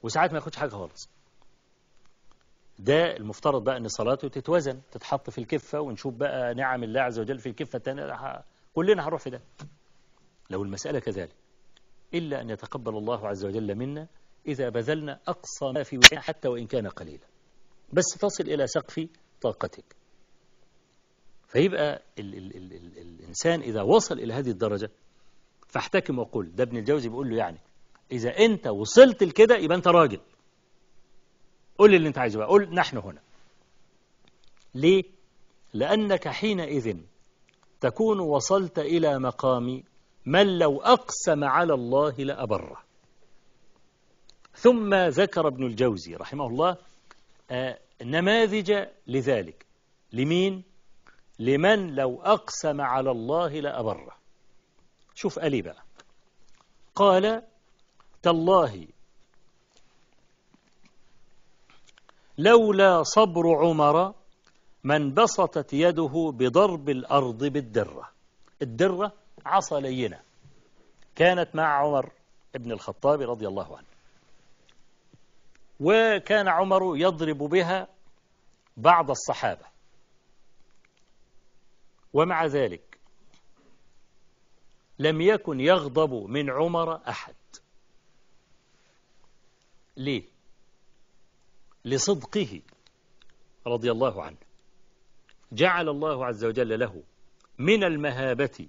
وساعات ما ياخدش حاجة خالص. ده المفترض بقى أن صلاته تتوزن، تتحط في الكفة، ونشوف بقى نعم الله عز وجل في الكفة الثانية، كلنا هنروح في ده لو المسألة كذلك. إلا أن يتقبل الله عز وجل منا إذا بذلنا أقصى ما في وسعنا حتى وإن كان قليلا، بس تصل إلى سقف طاقتك. فيبقى ال الإنسان إذا وصل إلى هذه الدرجة فاحتكم وقل. ده ابن الجوزي بيقول له يعني إذا أنت وصلت لكده يبقى أنت راجل، قل لي اللي أنت عايزه بقى، قل نحن هنا. ليه؟ لأنك حينئذ تكون وصلت إلى مقام من لو أقسم على الله لأبره. ثم ذكر ابن الجوزي رحمه الله نماذج لذلك. لمين؟ لمن لو أقسم على الله لأبره. شوف ألي بقى، قال تالله لولا صبر عمر من بسطت يده بضرب الأرض بالدرة. الدرة عصا لينة كانت مع عمر ابن الخطاب رضي الله عنه، وكان عمر يضرب بها بعض الصحابة، ومع ذلك لم يكن يغضب من عمر أحد. ليه؟ لصدقه رضي الله عنه. جعل الله عز وجل له من المهابة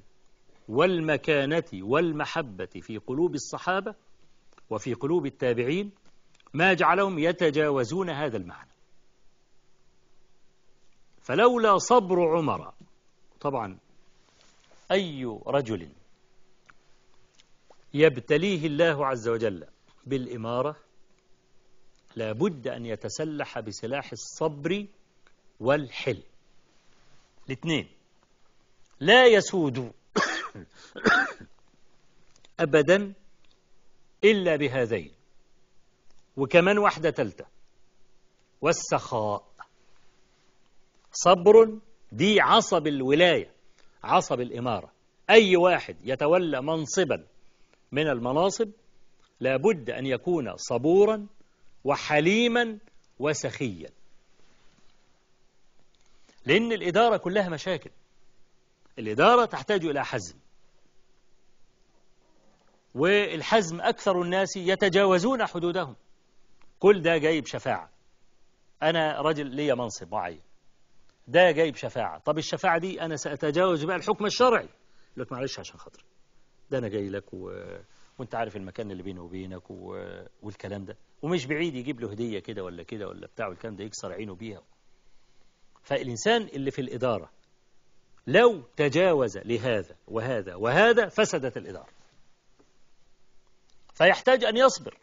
والمكانة والمحبة في قلوب الصحابة وفي قلوب التابعين ما جعلهم يتجاوزون هذا المعنى. فلولا صبر عمر، طبعا أي رجل يبتليه الله عز وجل بالإمارة لا بد أن يتسلح بسلاح الصبر والحلم. الاثنين لا يسود أبدا إلا بهذين، وكمان واحدة ثالثة، والسخاء. صبر دي عصب الولاية، عصب الإمارة. أي واحد يتولى منصبا من المناصب لابد أن يكون صبورا وحليما وسخيا، لأن الإدارة كلها مشاكل. الإدارة تحتاج إلى حزم، والحزم أكثر الناس يتجاوزون حدودهم. كل ده جايب شفاعة، أنا رجل لي منصب معين، ده جايب شفاعة. طب الشفاعة دي أنا سأتجاوز بقى الحكم الشرعي، لك معلش عشان خاطر ده أنا جاي لك وانت عارف المكان اللي بينه وبينك والكلام ده، ومش بعيد يجيب له هدية كده ولا كده ولا بتاع، والكلام ده يكسر عينه بيها. فالإنسان اللي في الإدارة لو تجاوز لهذا وهذا وهذا فسدت الإدارة، فيحتاج أن يصبر.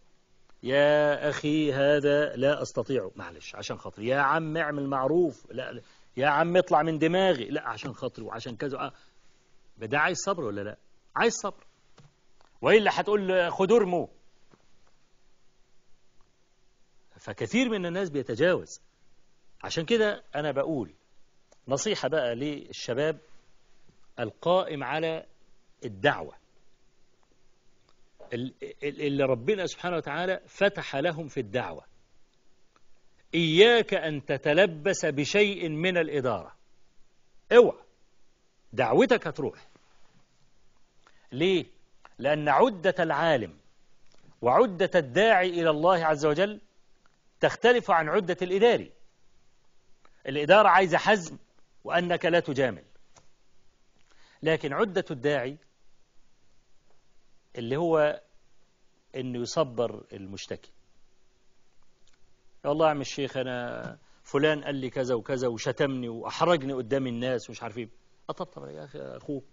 يا أخي هذا لا أستطيع، معلش عشان خاطري، يا عم اعمل معروف، لا يا عم اطلع من دماغي، لا عشان خاطري وعشان كذا. ده عايز صبر ولا لا؟ عايز صبر، وإلا هتقول خد ارموا. فكثير من الناس بيتجاوز. عشان كده أنا بقول نصيحة بقى للشباب القائم على الدعوة، اللي ربنا سبحانه وتعالى فتح لهم في الدعوة. إياك أن تتلبس بشيء من الإدارة، اوعى، دعوتك هتروح. ليه؟ لأن عدة العالم وعدة الداعي إلى الله عز وجل تختلف عن عدة الإداري. الإدارة عايزة حزم وأنك لا تجامل، لكن عدة الداعي اللي هو إنه يصبر المشتكي. يا الله يا عم الشيخ أنا فلان قال لي كذا وكذا وشتمني وأحرجني قدام الناس ومش عارف إيه. أطبطب يا أخي أخوك،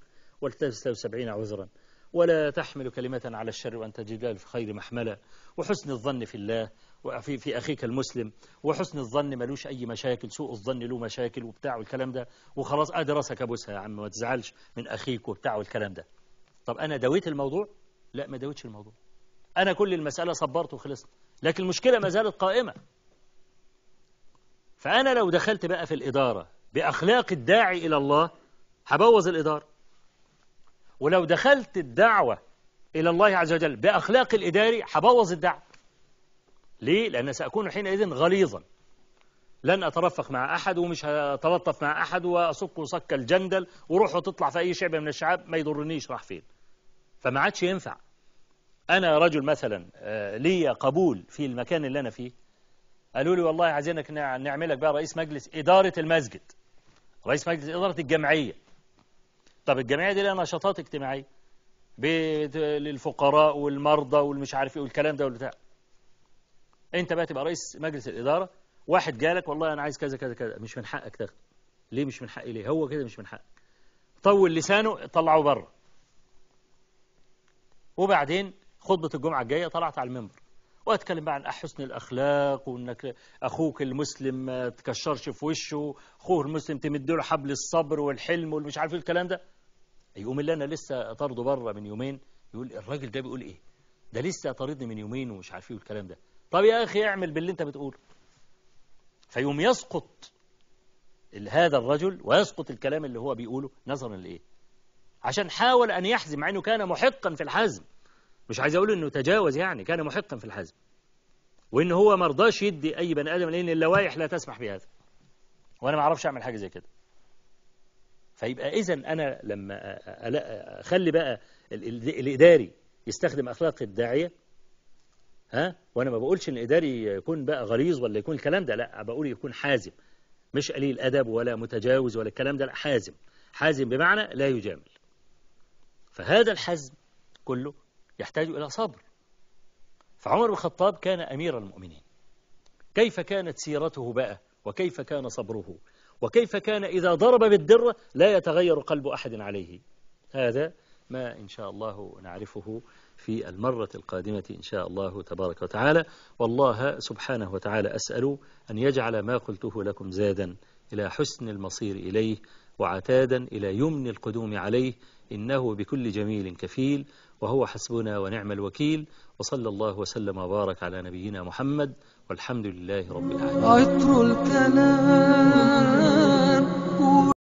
ولتستوي 70 عذرا، ولا تحمل كلمة على الشر وأنت تجد في خير محملة، وحسن الظن في الله وفي أخيك المسلم، وحسن الظن ملوش أي مشاكل، سوء الظن له مشاكل وبتاع والكلام ده، وخلاص أدي راسك أبوسها يا عم ما تزعلش من أخيك وبتاع والكلام ده. طب أنا دويت الموضوع؟ لا ما دويتش الموضوع، أنا كل المسألة صبرت وخلصت، لكن المشكلة ما زالت قائمة. فأنا لو دخلت بقى في الإدارة بأخلاق الداعي إلى الله هبوظ الإدارة، ولو دخلت الدعوة إلى الله عز وجل بأخلاق الإداري هبوظ الدعوة. ليه؟ لأن سأكون حينئذ غليظا، لن أترفق مع أحد ومش هتلطف مع أحد وأصك صك الجندل وروح وتطلع في أي شعب من الشعاب ما يضرنيش راح فين. فما عادش ينفع. أنا رجل مثلا لي قبول في المكان اللي أنا فيه، قالوا لي والله عايزينك نعملك بقى رئيس مجلس إدارة المسجد، رئيس مجلس إدارة الجمعية. طب الجمعية دي لها نشاطات اجتماعية للفقراء والمرضى والمش عارف ايه والكلام ده والبتاع. انت بقى تبقى رئيس مجلس الإدارة، واحد جالك والله أنا عايز كذا كذا كذا، مش من حقك تاخد. ليه مش من حقي؟ ليه؟ هو كده مش من حقك. طول لسانه طلعه بره. وبعدين خطبة الجمعة الجاية طلعت على المنبر واتكلم بقى عن حسن الأخلاق، وانك أخوك المسلم ما تكشرش في وشه، أخوه المسلم تمد له حبل الصبر والحلم والمش عارف ايه الكلام ده. يقوم اللي أنا لسه طرده بره من يومين يقول الراجل ده بيقول ايه؟ ده لسه طاردني من يومين ومش عارف ايه والكلام ده. طب يا أخي اعمل باللي انت بتقوله. فيوم يسقط هذا الرجل ويسقط الكلام اللي هو بيقوله نظرا لإيه؟ عشان حاول أن يحزم، مع أنه كان محقا في الحزم. مش عايز أقول أنه تجاوز، يعني كان محقا في الحزم، وأنه هو مرضاش يدي أي بني آدم، لأن اللوائح لا تسمح بهذا، وأنا ما أعرفش أعمل حاجة زي كده. فيبقى إذن أنا لما أخلي بقى الإداري يستخدم أخلاق الداعية، وأنا ما بقولش أن الإداري يكون بقى غليظ ولا يكون الكلام ده، لا، بقول يكون حازم، مش قليل أدب ولا متجاوز ولا الكلام ده، لا، حازم. حازم بمعنى لا يجامل. فهذا الحزم كله يحتاج إلى صبر. فعمر بن الخطاب كان أمير المؤمنين، كيف كانت سيرته بقى، وكيف كان صبره، وكيف كان إذا ضرب بالدرة لا يتغير قلب أحد عليه. هذا ما إن شاء الله نعرفه في المرة القادمة إن شاء الله تبارك وتعالى. والله سبحانه وتعالى أسأل أن يجعل ما قلته لكم زادا إلى حسن المصير إليه، وعتادا إلى يمن القدوم عليه، إنه بكل جميل كفيل، وهو حسبنا ونعم الوكيل. وصلى الله وسلم وبارك على نبينا محمد، والحمد لله رب العالمين. عطر الكلام